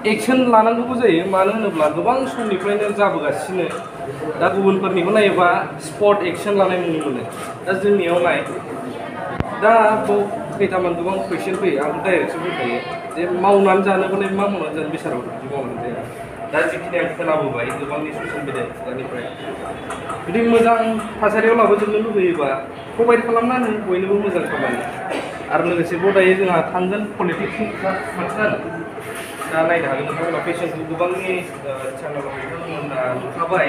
action लानांगौबो जायो मानो होनोब्ला गोबां समनिफ्रायनो जाबोगासिनो दा गुबुनफोरनिखौ नायोबा स्पट एक्सन लानाय नुनो मोनो दा जोंनियाव नाय दा बाव खैथामान गोबां कुइसन फैयो आं डाइरेक्टसो बुंखायो जे मावनानै जानोबालाय मा मावनानै जानो बेसाराव बिदि मावनानै जाया दा जिखिनि आं खोनाबोबाय गोबांनि ससियेल मिडियानिफ्राय जुदि मोजां थासारियाव लाबोजोबनो लुबैयोबा प्रभाइड खालामनानै बयनोबो मोजां खामानि आरो लोगोसे दायो जोंहा थांगोन पलिटिक्सनि मानसि दा नायनो हागोन नोंथांमोना पेसेन्टखौ गोबांनि चेनेलाव नोंथांमोना नुखाबाय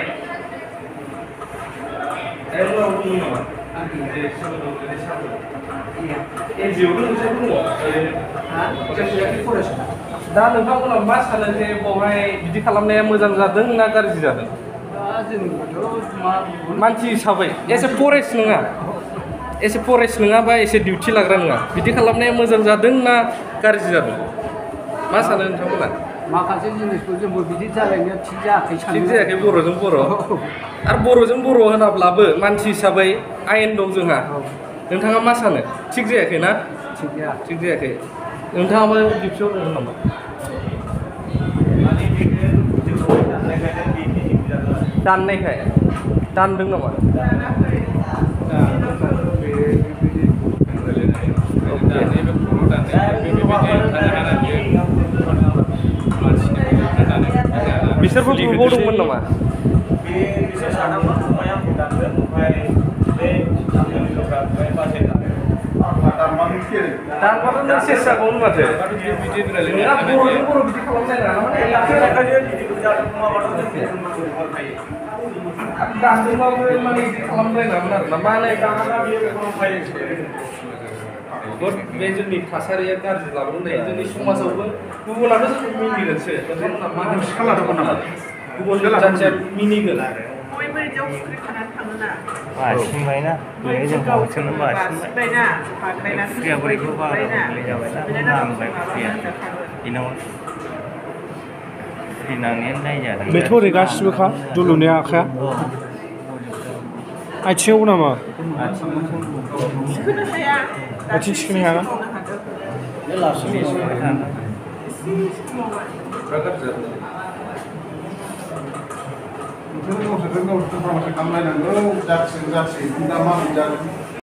दा नोंथांमोना मा सानो जे बावहाय बिदि खालामनाया मोजां जादों ना गाज्रि जादों मानसि हिसाबै एसे फरेस्ट नङा एसे फरेस्ट नङा बा एसे डिउटि लाग्रा नङा बिदि खालामनाया मोजां जादों ना गाज्रि जादों मा सानो नोंथांमोना माखासे जिनिसखौ जोंबो बिदि जालायनाया थिग जायाखै थिग जायाखै बर'जों बर' आरो बर'जों बर' होनाब्लाबो मानसि हिसाबै आयेन दं जोंहा नोंथाङा मा सानो थिग जायाखै ना थिग जायाखै नोंथाङाबो डिउटियाव दङ नामा दाननायखाय दानदों नामा बिसोरबो ग्रुपाव दंमोन नामा दानबाथ' नों सेस जागौमोन माथो बिदि बर'जों बर' बिदि दानदोंबाबो माने बिदि खालामलायनामोन आरोना माने बे जोंनि थासारिया गाज्रि लाबोदों नै जोंनि समाजावबो गुबुनाथ' जों मिनिगोनसो गुबुन जाथिया मिनिगोन बासिनबायना बेहाय जों बावसोनो बासिनबाय फुख्रिया बोरैखौ बारा गोरलै जाबायना नांबाय फुख्रिया बेनाव थैनांनायानो दाय जादों बेथ' ओरै गासिबोखा दुलुनाया आखाया आथिङावबो नामा आथिं थिखोनो हाया गावसोरजों गावसोर खालामलायनांगौ जाथि दा मा जादों